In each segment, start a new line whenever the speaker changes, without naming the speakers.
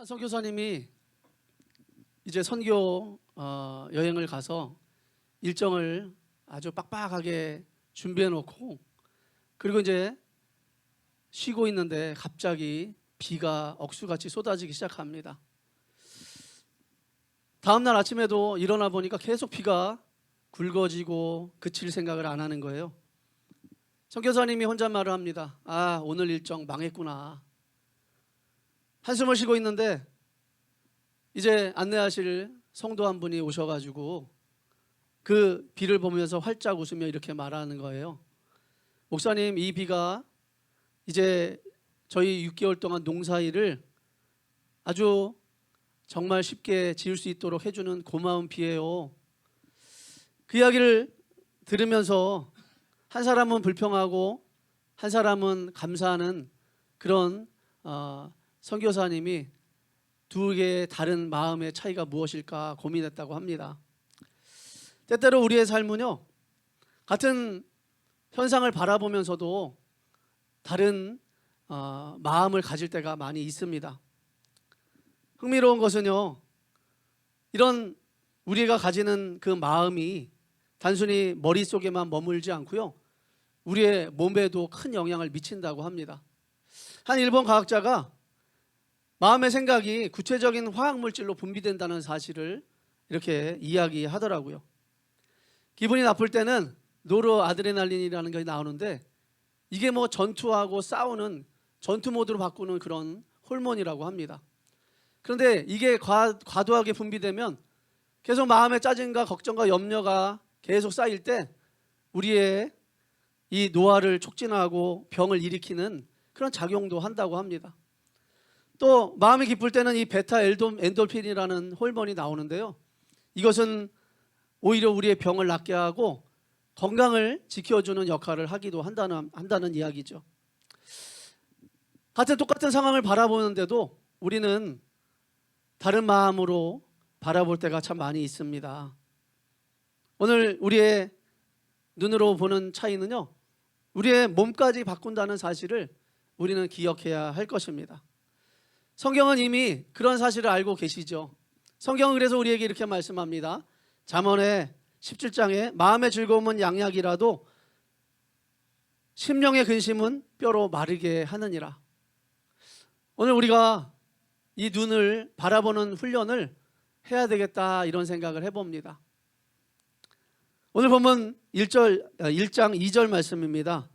한 선교사님이 이제 선교 여행을 가서 일정을 아주 빡빡하게 준비해 놓고 그리고 이제 쉬고 있는데 갑자기 비가 억수같이 쏟아지기 시작합니다. 다음날 아침에도 일어나 보니까 계속 비가 굵어지고 그칠 생각을 안 하는 거예요. 선교사님이 혼잣말을 합니다. 아, 오늘 일정 망했구나. 한숨을 쉬고 있는데 이제 안내하실 성도 한 분이 오셔가지고 그 비를 보면서 활짝 웃으며 이렇게 말하는 거예요. 목사님, 이 비가 이제 저희 6개월 동안 농사일을 아주 정말 쉽게 지을 수 있도록 해주는 고마운 비예요. 그 이야기를 들으면서 한 사람은 불평하고 한 사람은 감사하는 그런 선교사님이 두 개의 다른 마음의 차이가 무엇일까 고민했다고 합니다. 때때로 우리의 삶은요, 같은 현상을 바라보면서도 다른 마음을 가질 때가 많이 있습니다. 흥미로운 것은요, 이런 우리가 가지는 그 마음이 단순히 머릿속에만 머물지 않고요, 우리의 몸에도 큰 영향을 미친다고 합니다. 한 일본 과학자가 마음의 생각이 구체적인 화학물질로 분비된다는 사실을 이렇게 이야기하더라고요. 기분이 나쁠 때는 노르아드레날린이라는 것이 나오는데 이게 뭐 전투하고 싸우는 전투 모드로 바꾸는 그런 호르몬이라고 합니다. 그런데 이게 과도하게 분비되면 계속 마음의 짜증과 걱정과 염려가 계속 쌓일 때 우리의 이 노화를 촉진하고 병을 일으키는 그런 작용도 한다고 합니다. 또 마음이 기쁠 때는 이 베타 엔돌핀이라는 호르몬이 나오는데요, 이것은 오히려 우리의 병을 낫게 하고 건강을 지켜주는 역할을 하기도 한다는 이야기죠. 같은 똑같은 상황을 바라보는데도 우리는 다른 마음으로 바라볼 때가 참 많이 있습니다. 오늘 우리의 눈으로 보는 차이는요, 우리의 몸까지 바꾼다는 사실을 우리는 기억해야 할 것입니다. 성경은 이미 그런 사실을 알고 계시죠. 성경은 그래서 우리에게 이렇게 말씀합니다. 잠언의 17장에 마음의 즐거움은 양약이라도 심령의 근심은 뼈로 마르게 하느니라. 오늘 우리가 이 눈을 바라보는 훈련을 해야 되겠다, 이런 생각을 해봅니다. 오늘 보면 1장 2절 말씀입니다.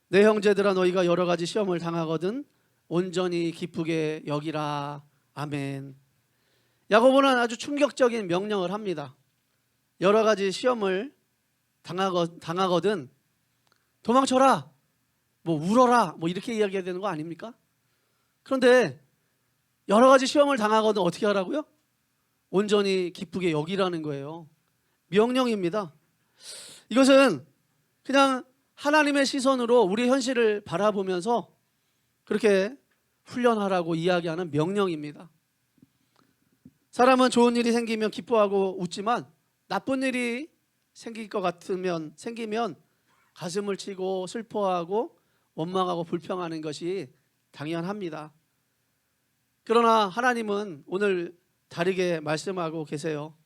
내 형제들아, 너희가 여러 가지 시험을 당하거든 온전히 기쁘게 여기라. 아멘. 야고보는 아주 충격적인 명령을 합니다. 여러 가지 시험을 당하거든 도망쳐라, 뭐 울어라, 뭐 이렇게 이야기해야 되는 거 아닙니까? 그런데 여러 가지 시험을 당하거든 어떻게 하라고요? 온전히 기쁘게 여기라는 거예요. 명령입니다. 이것은 그냥 하나님의 시선으로 우리 현실을 바라보면서 그렇게 훈련하라고 이야기하는 명령입니다. 사람은 좋은 일이 생기면 기뻐하고 웃지만 나쁜 일이 생기면 가슴을 치고 슬퍼하고 원망하고 불평하는 것이 당연합니다. 그러나 하나님은 오늘 다르게 말씀하고 계세요.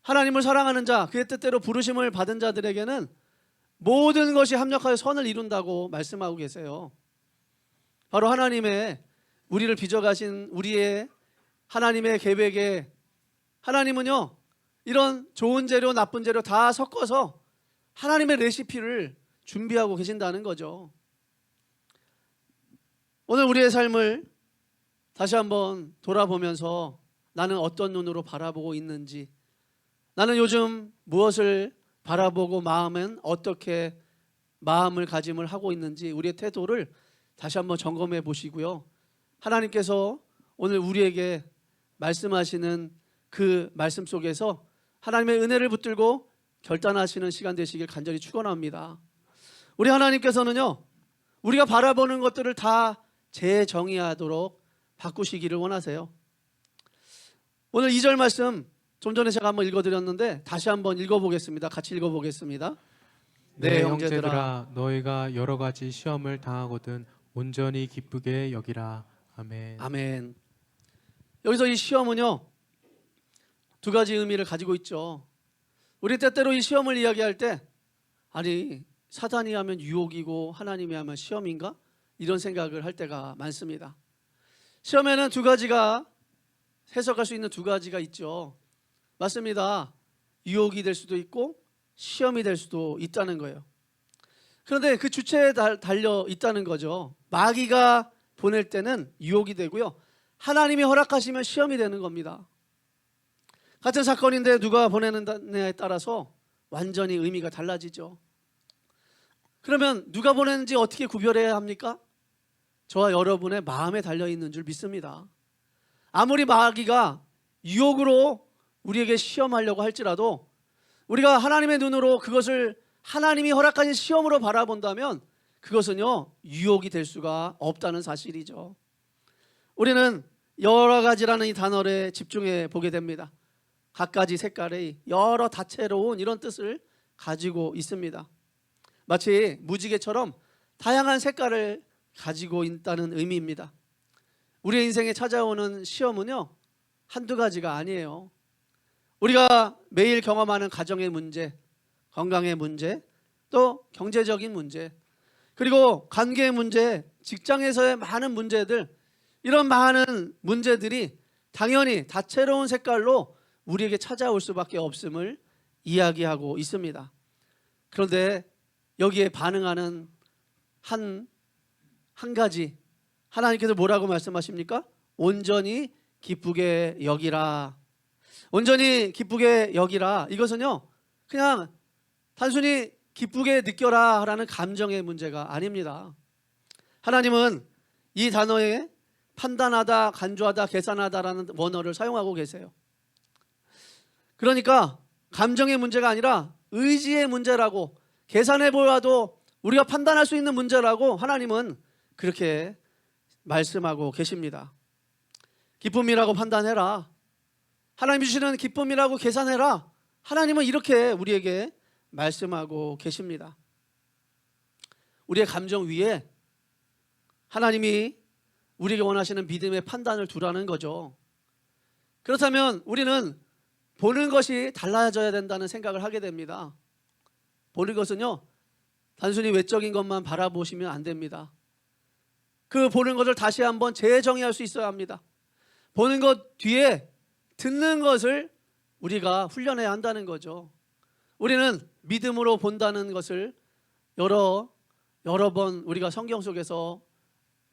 하나님을 사랑하는 자, 그의 뜻대로 부르심을 받은 자들에게는 모든 것이 합력하여 선을 이룬다고 말씀하고 계세요. 바로 하나님의 우리를 빚어가신 우리의 하나님의 계획에 하나님은요, 이런 좋은 재료 나쁜 재료 다 섞어서 하나님의 레시피를 준비하고 계신다는 거죠. 오늘 우리의 삶을 다시 한번 돌아보면서 나는 어떤 눈으로 바라보고 있는지, 나는 요즘 무엇을 바라보고 마음은 어떻게 마음을 가짐을 하고 있는지 우리의 태도를 다시 한번 점검해 보시고요, 하나님께서 오늘 우리에게 말씀하시는 그 말씀 속에서 하나님의 은혜를 붙들고 결단하시는 시간 되시길 간절히 축원합니다. 우리 하나님께서는요, 우리가 바라보는 것들을 다 재정의하도록 바꾸시기를 원하세요. 오늘 2절 말씀 좀 전에 제가 한번 읽어드렸는데 다시 한번 읽어보겠습니다. 같이 읽어보겠습니다.
내 형제들아, 너희가 여러 가지 시험을 당하거든 온전히 기쁘게 여기라. 아멘.
아멘. 여기서 이 시험은요, 두 가지 의미를 가지고 있죠. 우리 때때로 이 시험을 이야기할 때 아니 사단이 하면 유혹이고 하나님이 하면 시험인가? 이런 생각을 할 때가 많습니다. 시험에는 두 가지가 해석할 수 있는 두 가지가 있죠. 맞습니다. 유혹이 될 수도 있고 시험이 될 수도 있다는 거예요. 그런데 그 주체에 달려 있다는 거죠. 마귀가 보낼 때는 유혹이 되고요, 하나님이 허락하시면 시험이 되는 겁니다. 같은 사건인데 누가 보내느냐에 따라서 완전히 의미가 달라지죠. 그러면 누가 보내는지 어떻게 구별해야 합니까? 저와 여러분의 마음에 달려있는 줄 믿습니다. 아무리 마귀가 유혹으로 우리에게 시험하려고 할지라도 우리가 하나님의 눈으로 그것을 하나님이 허락하신 시험으로 바라본다면 그것은요, 유혹이 될 수가 없다는 사실이죠. 우리는 여러 가지라는 이 단어에 집중해 보게 됩니다. 갖가지 색깔의 여러 다채로운 이런 뜻을 가지고 있습니다. 마치 무지개처럼 다양한 색깔을 가지고 있다는 의미입니다. 우리의 인생에 찾아오는 시험은요, 한두 가지가 아니에요. 우리가 매일 경험하는 가정의 문제, 건강의 문제, 또 경제적인 문제, 그리고 관계의 문제, 직장에서의 많은 문제들, 이런 많은 문제들이 당연히 다채로운 색깔로 우리에게 찾아올 수밖에 없음을 이야기하고 있습니다. 그런데 여기에 반응하는 한 가지, 하나님께서 뭐라고 말씀하십니까? 온전히 기쁘게 여기라. 온전히 기쁘게 여기라. 이것은요, 그냥 단순히 기쁘게 느껴라 라는 감정의 문제가 아닙니다. 하나님은 이 단어에 판단하다, 간주하다, 계산하다라는 원어를 사용하고 계세요. 그러니까 감정의 문제가 아니라 의지의 문제라고, 계산해 보아도 우리가 판단할 수 있는 문제라고 하나님은 그렇게 말씀하고 계십니다. 기쁨이라고 판단해라. 하나님이 주시는 기쁨이라고 계산해라. 하나님은 이렇게 우리에게 말씀하고 계십니다. 우리의 감정 위에 하나님이 우리에게 원하시는 믿음의 판단을 두라는 거죠. 그렇다면 우리는 보는 것이 달라져야 된다는 생각을 하게 됩니다. 보는 것은요, 단순히 외적인 것만 바라보시면 안 됩니다. 그 보는 것을 다시 한번 재정의할 수 있어야 합니다. 보는 것 뒤에 듣는 것을 우리가 훈련해야 한다는 거죠. 우리는 믿음으로 본다는 것을 여러 번 우리가 성경 속에서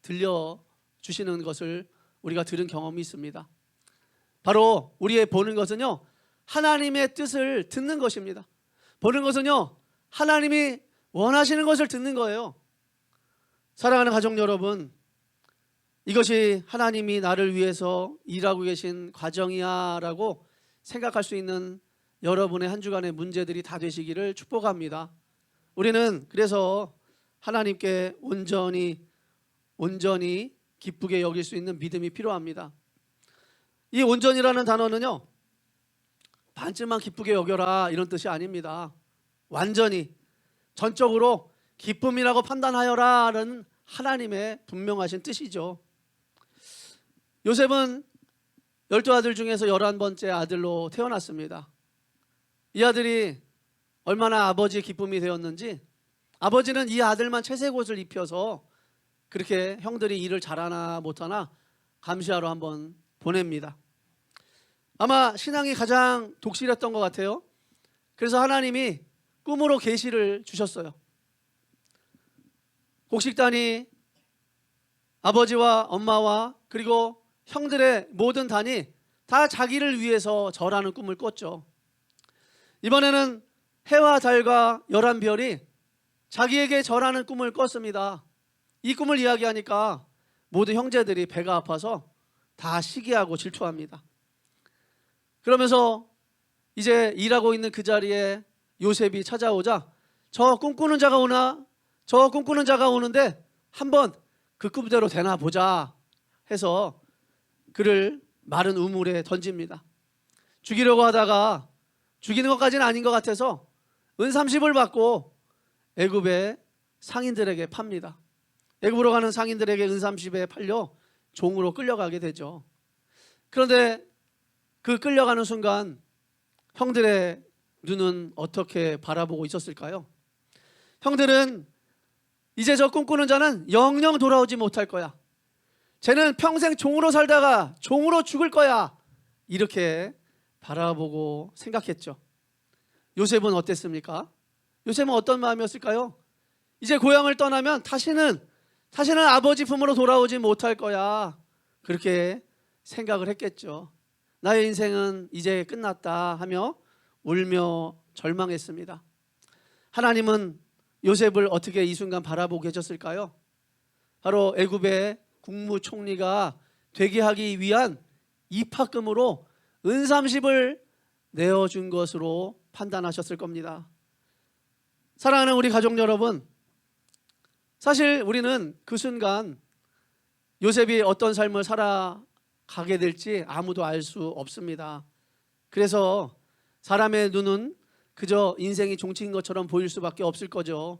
들려주시는 것을 우리가 들은 경험이 있습니다. 바로 우리의 보는 것은요, 하나님의 뜻을 듣는 것입니다. 보는 것은요, 하나님이 원하시는 것을 듣는 거예요. 사랑하는 가족 여러분, 이것이 하나님이 나를 위해서 일하고 계신 과정이야 라고 생각할 수 있는 여러분의 한 주간의 문제들이 다 되시기를 축복합니다. 우리는 그래서 하나님께 온전히 기쁘게 여길 수 있는 믿음이 필요합니다. 이 온전이라는 단어는요, 반쯤만 기쁘게 여겨라 이런 뜻이 아닙니다. 완전히 전적으로 기쁨이라고 판단하여라는 하나님의 분명하신 뜻이죠. 요셉은 12아들 중에서 11번째 아들로 태어났습니다. 이 아들이 얼마나 아버지의 기쁨이 되었는지, 아버지는 이 아들만 채색 옷을 입혀서 그렇게 형들이 일을 잘하나 못하나 감시하러 한번 보냅니다. 아마 신앙이 가장 독실했던 것 같아요. 그래서 하나님이 꿈으로 계시를 주셨어요. 곡식단이 아버지와 엄마와 그리고 형들의 모든 단이 다 자기를 위해서 절하는 꿈을 꿨죠. 이번에는 해와 달과 11별이 자기에게 절하는 꿈을 꿨습니다. 이 꿈을 이야기하니까 모든 형제들이 배가 아파서 다 시기하고 질투합니다. 그러면서 이제 일하고 있는 그 자리에 요셉이 찾아오자 저 꿈꾸는 자가 오나? 저 꿈꾸는 자가 오는데 한번 그 꿈대로 되나 보자 해서 그를 마른 우물에 던집니다. 죽이려고 하다가 죽이는 것까지는 아닌 것 같아서 은30을 받고 애굽의 상인들에게 팝니다. 애굽으로 가는 상인들에게 은30에 팔려 종으로 끌려가게 되죠. 그런데 그 끌려가는 순간 형들의 눈은 어떻게 바라보고 있었을까요? 형들은 이제 저 꿈꾸는 자는 영영 돌아오지 못할 거야. 쟤는 평생 종으로 살다가 종으로 죽을 거야. 이렇게 바라보고 생각했죠. 요셉은 어땠습니까? 요셉은 어떤 마음이었을까요? 이제 고향을 떠나면 다시는 아버지 품으로 돌아오지 못할 거야. 그렇게 생각을 했겠죠. 나의 인생은 이제 끝났다 하며 울며 절망했습니다. 하나님은 요셉을 어떻게 이 순간 바라보고 계셨을까요? 바로 애굽의 국무총리가 되게 하기 위한 입학금으로 은 30을 내어준 것으로 판단하셨을 겁니다. 사랑하는 우리 가족 여러분, 사실 우리는 그 순간 요셉이 어떤 삶을 살아가게 될지 아무도 알 수 없습니다. 그래서 사람의 눈은 그저 인생이 종치인 것처럼 보일 수밖에 없을 거죠.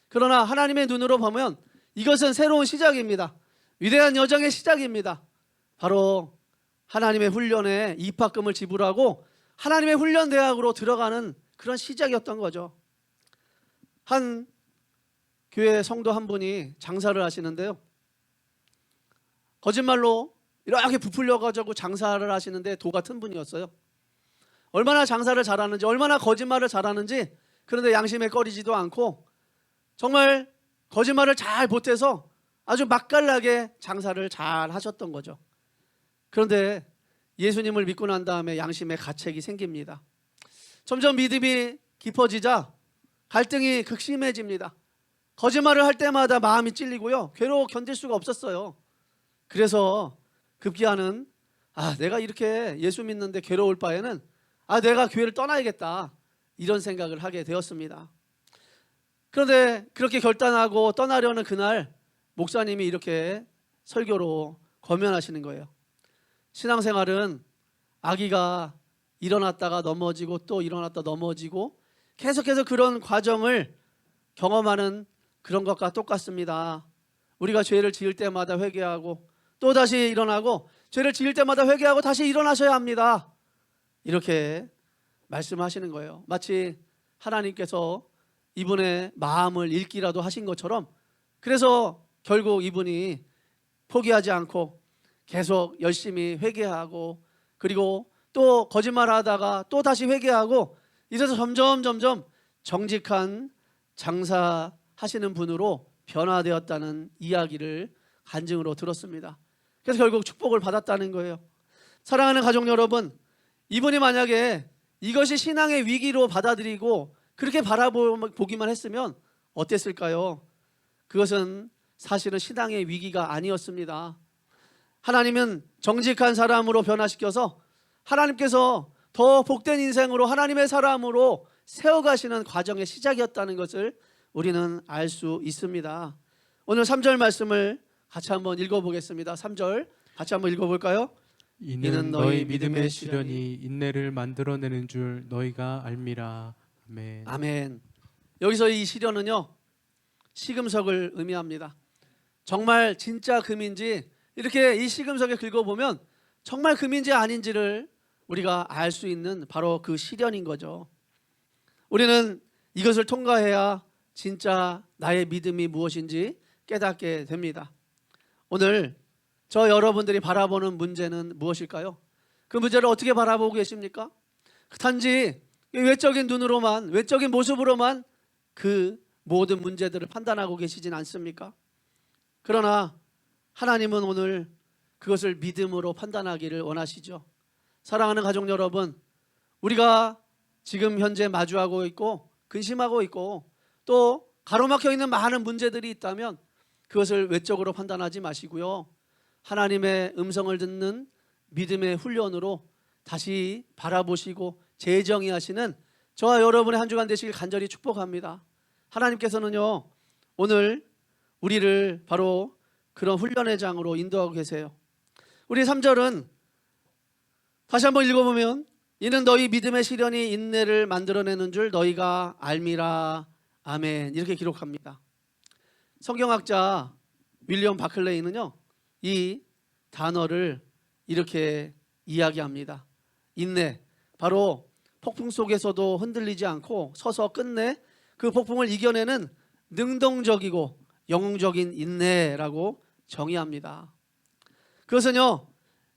그러나 하나님의 눈으로 보면 이것은 새로운 시작입니다. 위대한 여정의 시작입니다. 바로 하나님의 훈련에 입학금을 지불하고 하나님의 훈련 대학으로 들어가는 그런 시작이었던 거죠. 한 교회 성도 한 분이 장사를 하시는데요, 거짓말로 이렇게 부풀려 가지고 장사를 하시는데 도 같은 분이었어요. 얼마나 장사를 잘하는지, 얼마나 거짓말을 잘하는지, 그런데 양심에 꺼리지도 않고 정말 거짓말을 잘 보태서 아주 맛깔나게 장사를 잘 하셨던 거죠. 그런데 예수님을 믿고 난 다음에 양심에 가책이 생깁니다. 점점 믿음이 깊어지자 갈등이 극심해집니다. 거짓말을 할 때마다 마음이 찔리고요, 괴로워 견딜 수가 없었어요. 그래서 급기야는 내가 이렇게 예수 믿는데 괴로울 바에는 내가 교회를 떠나야겠다, 이런 생각을 하게 되었습니다. 그런데 그렇게 결단하고 떠나려는 그날 목사님이 이렇게 설교로 권면하시는 거예요. 신앙생활은 아기가 일어났다가 넘어지고 또 일어났다 넘어지고 계속해서 그런 과정을 경험하는 그런 것과 똑같습니다. 우리가 죄를 지을 때마다 회개하고 또 다시 일어나고, 죄를 지을 때마다 회개하고 다시 일어나셔야 합니다. 이렇게 말씀하시는 거예요. 마치 하나님께서 이분의 마음을 읽기라도 하신 것처럼, 그래서 결국 이분이 포기하지 않고 계속 열심히 회개하고, 그리고 또 거짓말하다가 또 다시 회개하고, 이래서 점점 정직한 장사하시는 분으로 변화되었다는 이야기를 간증으로 들었습니다. 그래서 결국 축복을 받았다는 거예요. 사랑하는 가족 여러분, 이분이 만약에 이것이 신앙의 위기로 받아들이고 그렇게 바라보기만 했으면 어땠을까요? 그것은 사실은 신앙의 위기가 아니었습니다. 하나님은 정직한 사람으로 변화시켜서 하나님께서 더 복된 인생으로, 하나님의 사람으로 세워가시는 과정의 시작이었다는 것을 우리는 알 수 있습니다. 오늘 3절 말씀을 같이 한번 읽어보겠습니다. 3절 같이 한번 읽어볼까요?
이는 너희 믿음의 시련이 인내를 만들어내는 줄 너희가 알미라. 아멘.
아멘. 여기서 이 시련은요, 시금석을 의미합니다. 정말 진짜 금인지, 이렇게 이 시금석에 긁어보면 정말 금인지 아닌지를 우리가 알 수 있는 바로 그 시련인 거죠. 우리는 이것을 통과해야 진짜 나의 믿음이 무엇인지 깨닫게 됩니다. 오늘 저 여러분들이 바라보는 문제는 무엇일까요? 그 문제를 어떻게 바라보고 계십니까? 단지 외적인 눈으로만, 외적인 모습으로만 그 모든 문제들을 판단하고 계시진 않습니까? 그러나 하나님은 오늘 그것을 믿음으로 판단하기를 원하시죠. 사랑하는 가족 여러분, 우리가 지금 현재 마주하고 있고 근심하고 있고 또 가로막혀 있는 많은 문제들이 있다면 그것을 외적으로 판단하지 마시고요, 하나님의 음성을 듣는 믿음의 훈련으로 다시 바라보시고 재정의하시는 저와 여러분의 한 주간 되시길 간절히 축복합니다. 하나님께서는요, 오늘 우리를 바로 그런 훈련의 장으로 인도하고 계세요. 우리 3절은 다시 한번 읽어보면, 이는 너희 믿음의 시련이 인내를 만들어내는 줄 너희가 알미라. 아멘. 이렇게 기록합니다. 성경학자 윌리엄 바클레이는요, 이 단어를 이렇게 이야기합니다. 인내, 바로 폭풍 속에서도 흔들리지 않고 서서 끝내 그 폭풍을 이겨내는 능동적이고 영웅적인 인내라고 정의합니다. 그것은요,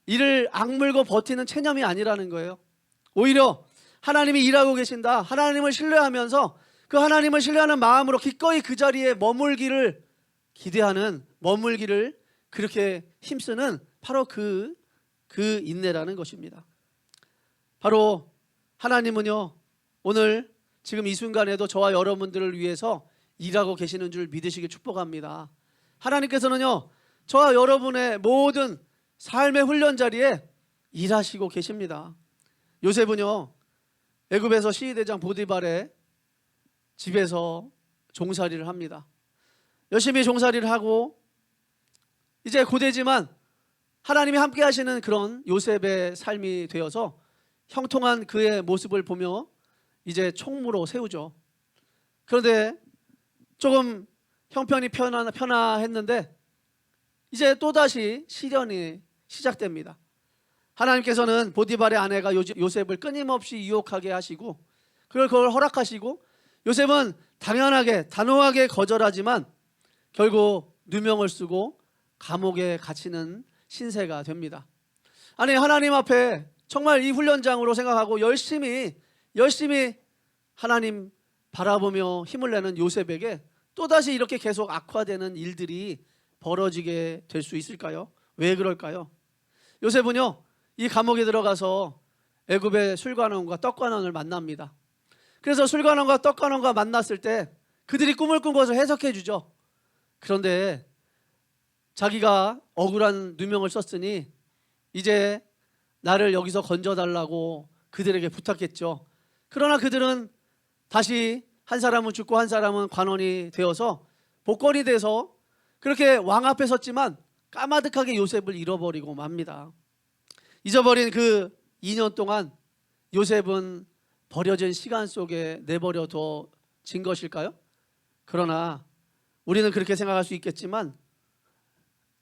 이를 악물고 버티는 체념이 아니라는 거예요. 오히려 하나님이 일하고 계신다, 하나님을 신뢰하면서 그 하나님을 신뢰하는 마음으로 기꺼이 그 자리에 머물기를 기대하는, 머물기를 그렇게 힘쓰는 바로 그 인내라는 것입니다. 바로 하나님은요, 오늘 지금 이 순간에도 저와 여러분들을 위해서 일하고 계시는 줄 믿으시길 축복합니다. 하나님께서는요, 저와 여러분의 모든 삶의 훈련 자리에 일하시고 계십니다. 요셉은요, 애굽에서 시위대장 보디발의 집에서 종살이를 합니다. 열심히 종살이를 하고 이제 고되지만 하나님이 함께 하시는 그런 요셉의 삶이 되어서 형통한 그의 모습을 보며 이제 총무로 세우죠. 그런데 조금 형편이 편안했는데 이제 또다시 시련이 시작됩니다. 하나님께서는 보디발의 아내가 요셉을 끊임없이 유혹하게 하시고 그걸 허락하시고 요셉은 당연하게 단호하게 거절하지만 결국 누명을 쓰고 감옥에 갇히는 신세가 됩니다. 아니, 하나님 앞에 정말 이 훈련장으로 생각하고 열심히 하나님 바라보며 힘을 내는 요셉에게 또다시 이렇게 계속 악화되는 일들이 벌어지게 될 수 있을까요? 왜 그럴까요? 요셉은요, 이 감옥에 들어가서 애굽의 술관원과 떡관원을 만납니다. 그래서 술관원과 떡관원과 만났을 때 그들이 꿈을 꾼 것을 해석해 주죠. 그런데 자기가 억울한 누명을 썼으니 이제 나를 여기서 건져달라고 그들에게 부탁했죠. 그러나 그들은 다시 한 사람은 죽고 한 사람은 관원이 되어서 복권이 돼서 그렇게 왕 앞에 섰지만 까마득하게 요셉을 잃어버리고 맙니다. 잊어버린 그 2년 동안 요셉은 버려진 시간 속에 내버려둬진 것일까요? 그러나 우리는 그렇게 생각할 수 있겠지만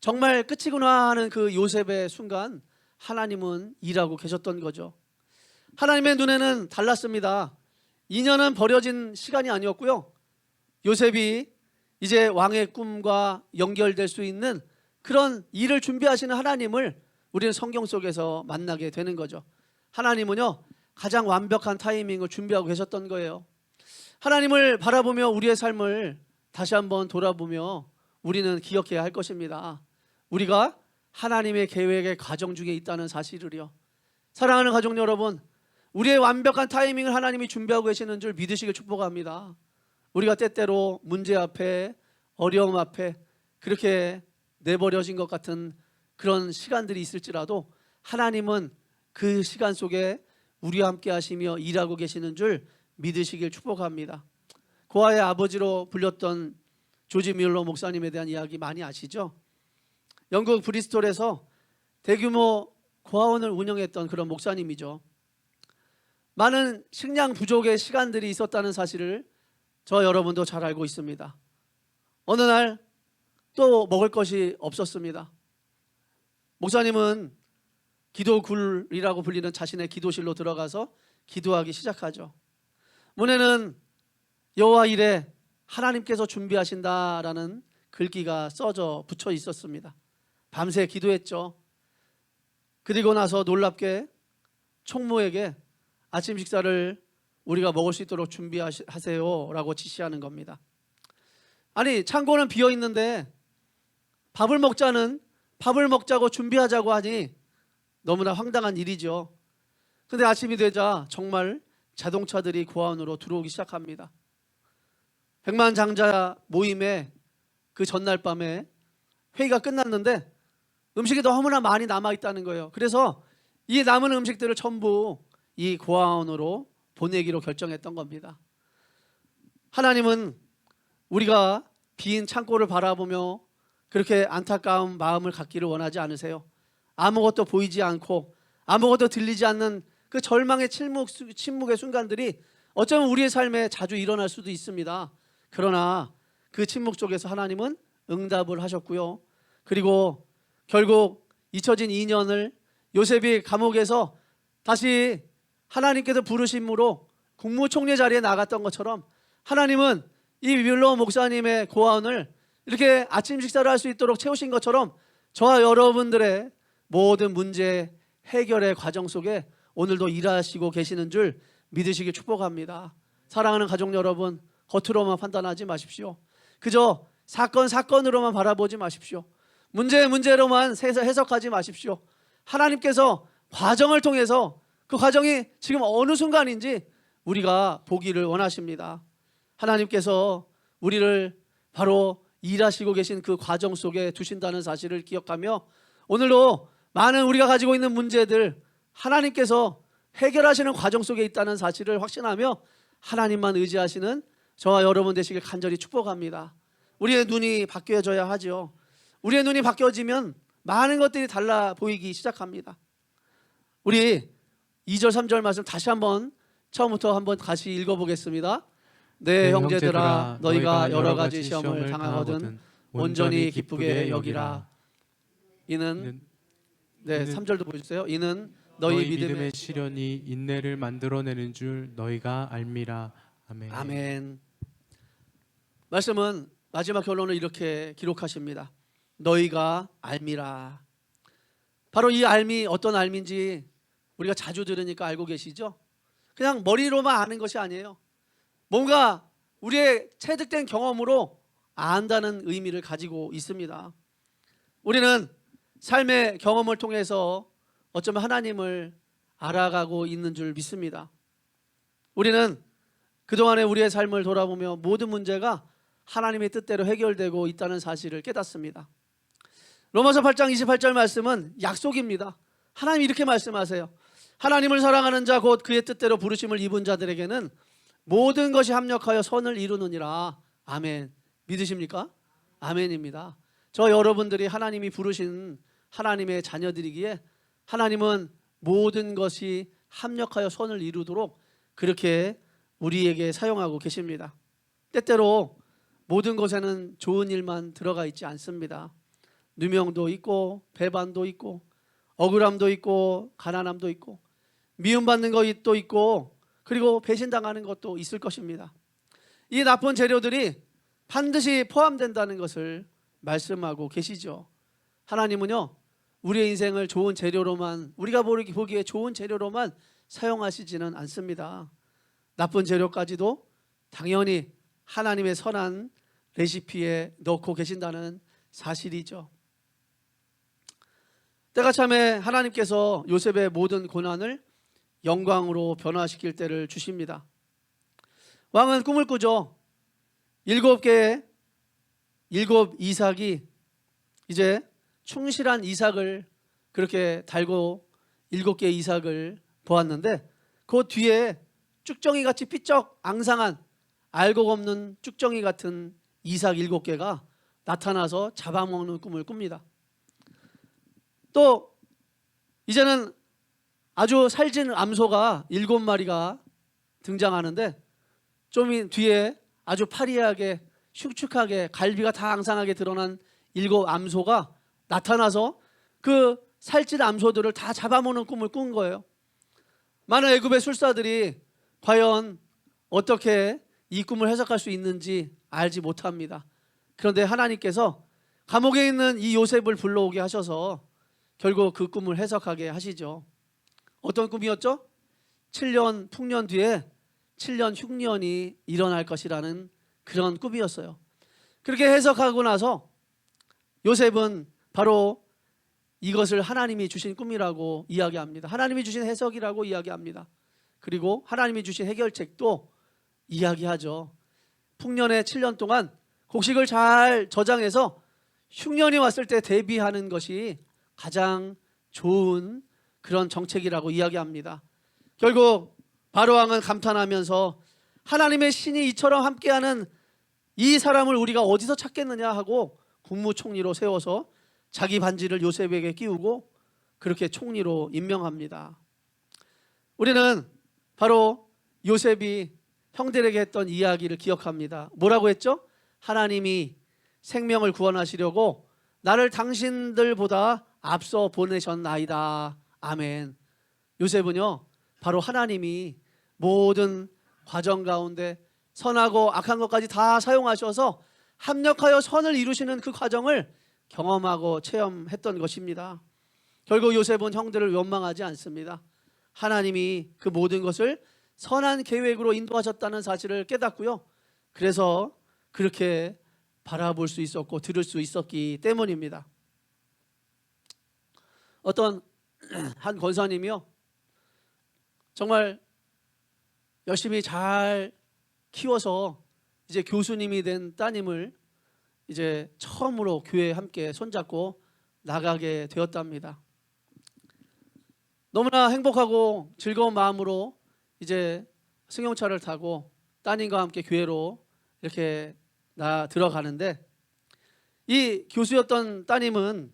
정말 끝이구나 하는 그 요셉의 순간 하나님은 일하고 계셨던 거죠. 하나님의 눈에는 달랐습니다. 2년은 버려진 시간이 아니었고요, 요셉이 이제 왕의 꿈과 연결될 수 있는 그런 일을 준비하시는 하나님을 우리는 성경 속에서 만나게 되는 거죠. 하나님은요, 가장 완벽한 타이밍을 준비하고 계셨던 거예요. 하나님을 바라보며 우리의 삶을 다시 한번 돌아보며 우리는 기억해야 할 것입니다. 우리가 하나님의 계획의 과정 중에 있다는 사실을요. 사랑하는 가족 여러분, 우리의 완벽한 타이밍을 하나님이 준비하고 계시는 줄 믿으시길 축복합니다. 우리가 때때로 문제 앞에, 어려움 앞에 그렇게 내버려진 것 같은 그런 시간들이 있을지라도 하나님은 그 시간 속에 우리와 함께 하시며 일하고 계시는 줄 믿으시길 축복합니다. 고아의 아버지로 불렸던 조지 뮬러 목사님에 대한 이야기 많이 아시죠? 영국 브리스톨에서 대규모 고아원을 운영했던 그런 목사님이죠. 많은 식량 부족의 시간들이 있었다는 사실을 저 여러분도 잘 알고 있습니다. 어느 날 또 먹을 것이 없었습니다. 목사님은 기도굴이라고 불리는 자신의 기도실로 들어가서 기도하기 시작하죠. 문에는 여호와 이레, 하나님께서 준비하신다라는 글귀가 써져 붙여 있었습니다. 밤새 기도했죠. 그리고 나서 놀랍게 총무에게 아침 식사를 우리가 먹을 수 있도록 준비하세요 라고 지시하는 겁니다. 아니, 창고는 비어 있는데 밥을 먹자고 준비하자고 하니 너무나 황당한 일이죠. 근데 아침이 되자 정말 자동차들이 고아원으로 들어오기 시작합니다. 백만장자 모임에 그 전날 밤에 회의가 끝났는데 음식이 너무나 많이 남아있다는 거예요. 그래서 이 남은 음식들을 전부 이 고아원으로 보내기로 결정했던 겁니다. 하나님은 우리가 빈 창고를 바라보며 그렇게 안타까운 마음을 갖기를 원하지 않으세요. 아무것도 보이지 않고 아무것도 들리지 않는 그 절망의 침묵의 순간들이 어쩌면 우리의 삶에 자주 일어날 수도 있습니다. 그러나 그 침묵 속에서 하나님은 응답을 하셨고요. 그리고 결국 잊혀진 2년을 요셉이 감옥에서 다시 하나님께서 부르심으로 국무총리 자리에 나갔던 것처럼 하나님은 이 뮬러 목사님의 고아원을 이렇게 아침 식사를 할 수 있도록 채우신 것처럼 저와 여러분들의 모든 문제 해결의 과정 속에 오늘도 일하시고 계시는 줄 믿으시길 축복합니다. 사랑하는 가족 여러분, 겉으로만 판단하지 마십시오. 그저 사건으로만 바라보지 마십시오. 문제로만 해석하지 마십시오. 하나님께서 과정을 통해서 그 과정이 지금 어느 순간인지 우리가 보기를 원하십니다. 하나님께서 우리를 바로 일하시고 계신 그 과정 속에 두신다는 사실을 기억하며 오늘도 많은 우리가 가지고 있는 문제들 하나님께서 해결하시는 과정 속에 있다는 사실을 확신하며 하나님만 의지하시는 저와 여러분 되시길 간절히 축복합니다. 우리의 눈이 바뀌어져야 하죠. 우리의 눈이 바뀌어지면 많은 것들이 달라 보이기 시작합니다. 우리 2절 3절 말씀 다시 한번 처음부터 한번 다시 읽어보겠습니다. 네, 형제들아 너희가 여러 가지 시험을 당하거든 온전히 기쁘게 여기라. 이는 네 3절도 보여주세요. 이는 너희 믿음의
시련이 인내를 만들어내는 줄 너희가 알미라. 아멘.
아멘. 말씀은 마지막 결론을 이렇게 기록하십니다. 너희가 알미라. 바로 이 알미 어떤 알미인지 우리가 자주 들으니까 알고 계시죠? 그냥 머리로만 아는 것이 아니에요. 뭔가 우리의 체득된 경험으로 안다는 의미를 가지고 있습니다. 우리는 삶의 경험을 통해서 어쩌면 하나님을 알아가고 있는 줄 믿습니다. 우리는 그동안의 우리의 삶을 돌아보며 모든 문제가 하나님의 뜻대로 해결되고 있다는 사실을 깨닫습니다. 로마서 8장 28절 말씀은 약속입니다. 하나님이 이렇게 말씀하세요. 하나님을 사랑하는 자 곧 그의 뜻대로 부르심을 입은 자들에게는 모든 것이 합력하여 선을 이루느니라. 아멘. 믿으십니까? 아멘입니다. 저 여러분들이 하나님이 부르신 하나님의 자녀들이기에 하나님은 모든 것이 합력하여 선을 이루도록 그렇게 우리에게 사용하고 계십니다. 때때로 모든 것에는 좋은 일만 들어가 있지 않습니다. 누명도 있고 배반도 있고 억울함도 있고 가난함도 있고 미움받는 것도 있고 그리고 배신당하는 것도 있을 것입니다. 이 나쁜 재료들이 반드시 포함된다는 것을 말씀하고 계시죠. 하나님은요 우리의 인생을 좋은 재료로만 우리가 보기에 좋은 재료로만 사용하시지는 않습니다. 나쁜 재료까지도 당연히 하나님의 선한 레시피에 넣고 계신다는 사실이죠. 때가 참에 하나님께서 요셉의 모든 고난을 영광으로 변화시킬 때를 주십니다. 왕은 꿈을 꾸죠. 7개의 7 이삭이 이제 충실한 이삭을 그렇게 달고 7개의 이삭을 보았는데 그 뒤에 쭉정이 같이 삐쩍 앙상한 알곡 없는 쭉정이 같은 이삭 7개가 나타나서 잡아먹는 꿈을 꿉니다. 또 이제는 아주 살찐 암소가 7마리가 등장하는데 좀 뒤에 아주 파리하게 슉슉하게 갈비가 다 앙상하게 드러난 7 암소가 나타나서 그 살찐 암소들을 다 잡아먹는 꿈을 꾼 거예요. 많은 애굽의 술사들이 과연 어떻게 이 꿈을 해석할 수 있는지 알지 못합니다. 그런데 하나님께서 감옥에 있는 이 요셉을 불러오게 하셔서 결국 그 꿈을 해석하게 하시죠. 어떤 꿈이었죠? 7년 풍년 뒤에 7년 흉년이 일어날 것이라는 그런 꿈이었어요. 그렇게 해석하고 나서 요셉은 바로 이것을 하나님이 주신 꿈이라고 이야기합니다. 하나님이 주신 해석이라고 이야기합니다. 그리고 하나님이 주신 해결책도 이야기하죠. 풍년의 7년 동안 곡식을 잘 저장해서 흉년이 왔을 때 대비하는 것이 가장 좋은 그런 정책이라고 이야기합니다. 결국 바로왕은 감탄하면서 하나님의 신이 이처럼 함께하는 이 사람을 우리가 어디서 찾겠느냐 하고 국무총리로 세워서 자기 반지를 요셉에게 끼우고 그렇게 총리로 임명합니다. 우리는 바로 요셉이 형들에게 했던 이야기를 기억합니다. 뭐라고 했죠? 하나님이 생명을 구원하시려고 나를 당신들보다 앞서 보내셨나이다. 아멘. 요셉은요, 바로 하나님이 모든 과정 가운데 선하고 악한 것까지 다 사용하셔서 합력하여 선을 이루시는 그 과정을 경험하고 체험했던 것입니다. 결국 요셉은 형들을 원망하지 않습니다. 하나님이 그 모든 것을 선한 계획으로 인도하셨다는 사실을 깨닫고요. 그래서 그렇게 바라볼 수 있었고 들을 수 있었기 때문입니다. 어떤 한 권사님이요, 정말 열심히 잘 키워서 이제 교수님이 된 따님을 이제 처음으로 교회에 함께 손잡고 나가게 되었답니다. 너무나 행복하고 즐거운 마음으로 이제 승용차를 타고 따님과 함께 교회로 이렇게 들어가는데, 이 교수였던 따님은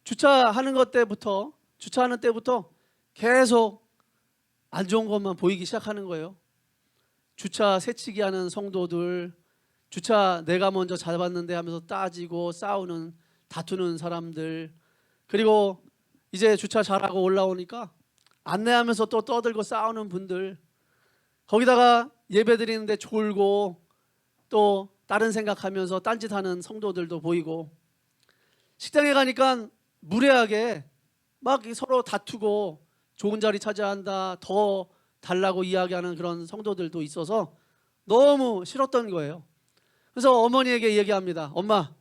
주차하는 때부터 계속 안 좋은 것만 보이기 시작하는 거예요. 주차 새치기 하는 성도들, 주차 내가 먼저 잡았는데 하면서 따지고 싸우는, 다투는 사람들, 그리고 이제 주차 잘하고 올라오니까 안내하면서 또 떠들고 싸우는 분들, 거기다가 예배 드리는데 졸고 또 다른 생각하면서 딴짓하는 성도들도 보이고, 식당에 가니까 무례하게 막 서로 다투고 좋은 자리 차지한다, 더 달라고 이야기하는 그런 성도들도 있어서 너무 싫었던 거예요. 그래서 어머니에게 얘기합니다. 엄마,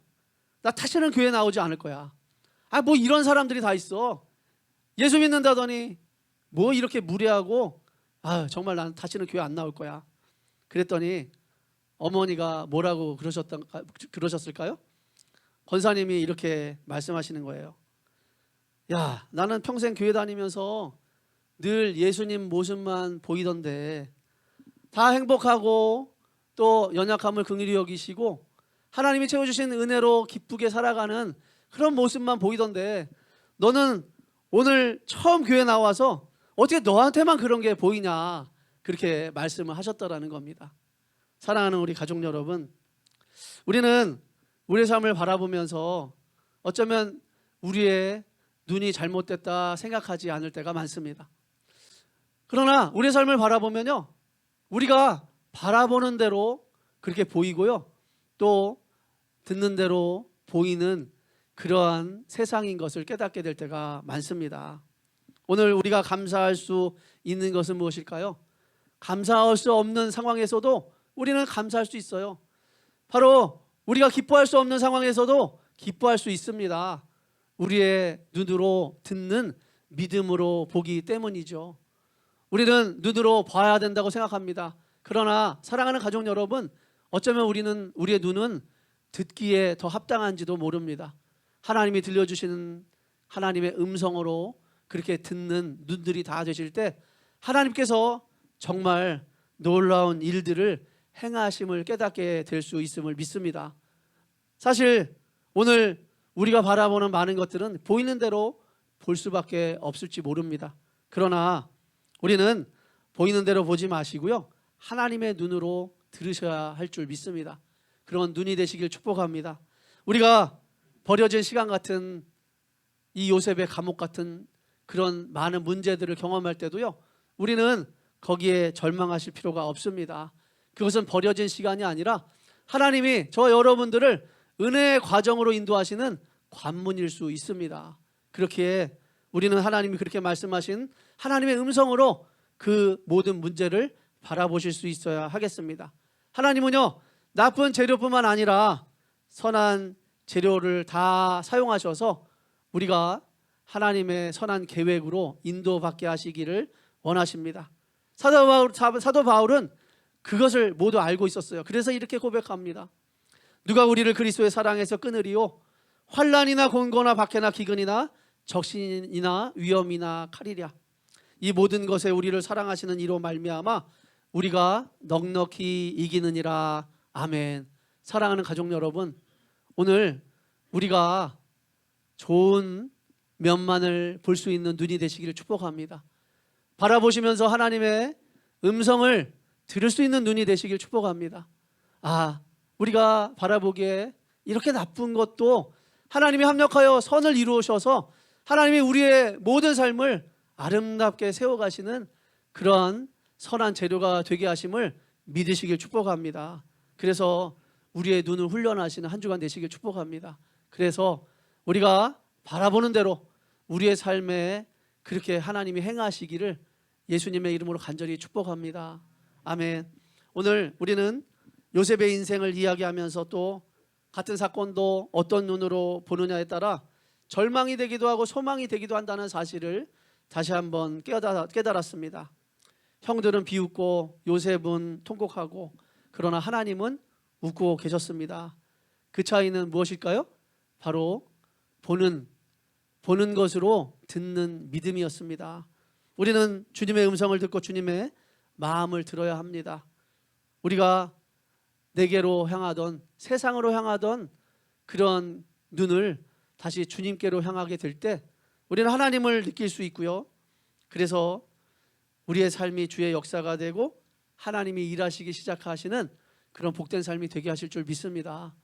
나 다시는 교회 나오지 않을 거야. 뭐 이런 사람들이 다 있어. 예수 믿는다더니 뭐 이렇게 무례하고, 정말 난 다시는 교회 안 나올 거야. 그랬더니 어머니가 뭐라고 그러셨을까요? 권사님이 이렇게 말씀하시는 거예요. 야, 나는 평생 교회 다니면서 늘 예수님 모습만 보이던데, 다 행복하고 또 연약함을 긍휼히 여기시고 하나님이 채워주신 은혜로 기쁘게 살아가는 그런 모습만 보이던데, 너는 오늘 처음 교회 나와서 어떻게 너한테만 그런 게 보이냐, 그렇게 말씀을 하셨다라는 겁니다. 사랑하는 우리 가족 여러분, 우리는 우리의 삶을 바라보면서 어쩌면 우리의 눈이 잘못됐다 생각하지 않을 때가 많습니다. 그러나 우리의 삶을 바라보면요, 우리가 바라보는 대로 그렇게 보이고요, 또 듣는 대로 보이는 그러한 세상인 것을 깨닫게 될 때가 많습니다. 오늘 우리가 감사할 수 있는 것은 무엇일까요? 감사할 수 없는 상황에서도 우리는 감사할 수 있어요. 바로 우리가 기뻐할 수 없는 상황에서도 기뻐할 수 있습니다. 우리의 눈으로 듣는 믿음으로 보기 때문이죠. 우리는 눈으로 봐야 된다고 생각합니다. 그러나 사랑하는 가족 여러분, 어쩌면 우리의 눈은 듣기에 더 합당한지도 모릅니다. 하나님이 들려주시는 하나님의 음성으로 그렇게 듣는 눈들이 다 되실 때 하나님께서 정말 놀라운 일들을 행하심을 깨닫게 될 수 있음을 믿습니다. 사실 오늘 우리가 바라보는 많은 것들은 보이는 대로 볼 수밖에 없을지 모릅니다. 그러나 우리는 보이는 대로 보지 마시고요, 하나님의 눈으로 들으셔야 할 줄 믿습니다. 그런 눈이 되시길 축복합니다. 우리가 버려진 시간 같은 이 요셉의 감옥 같은 그런 많은 문제들을 경험할 때도요, 우리는 거기에 절망하실 필요가 없습니다. 그것은 버려진 시간이 아니라 하나님이 저 여러분들을 은혜의 과정으로 인도하시는 관문일 수 있습니다. 그렇기에 우리는 하나님이 그렇게 말씀하신 하나님의 음성으로 그 모든 문제를 바라보실 수 있어야 하겠습니다. 하나님은요, 나쁜 재료뿐만 아니라 선한 재료를 다 사용하셔서 우리가 하나님의 선한 계획으로 인도받게 하시기를 원하십니다. 사도 바울은 그것을 모두 알고 있었어요. 그래서 이렇게 고백합니다. 누가 우리를 그리스도의 사랑에서 끊으리요? 환난이나 곤고나 박해나 기근이나 적신이나 위험이나 칼이랴. 이 모든 것에 우리를 사랑하시는 이로 말미암아 우리가 넉넉히 이기느니라. 아멘. 사랑하는 가족 여러분, 오늘 우리가 좋은 면만을 볼 수 있는 눈이 되시기를 축복합니다. 바라보시면서 하나님의 음성을 들을 수 있는 눈이 되시길 축복합니다. 우리가 바라보기에 이렇게 나쁜 것도 하나님이 합력하여 선을 이루셔서 하나님이 우리의 모든 삶을 아름답게 세워가시는 그러한 선한 재료가 되게 하심을 믿으시길 축복합니다. 그래서 우리의 눈을 훈련하시는 한 주간 되시길 축복합니다. 그래서 우리가 바라보는 대로 우리의 삶에 그렇게 하나님이 행하시기를 예수님의 이름으로 간절히 축복합니다. 아멘. 오늘 우리는 요셉의 인생을 이야기하면서 또 같은 사건도 어떤 눈으로 보느냐에 따라 절망이 되기도 하고 소망이 되기도 한다는 사실을 다시 한번 깨달았습니다. 형들은 비웃고 요셉은 통곡하고 그러나 하나님은 웃고 계셨습니다. 그 차이는 무엇일까요? 바로 보는 것으로 듣는 믿음이었습니다. 우리는 주님의 음성을 듣고 주님의 마음을 들어야 합니다. 우리가 내게로 향하던 세상으로 향하던 그런 눈을 다시 주님께로 향하게 될 때 우리는 하나님을 느낄 수 있고요. 그래서 우리의 삶이 주의 역사가 되고 하나님이 일하시기 시작하시는 그런 복된 삶이 되게 하실 줄 믿습니다.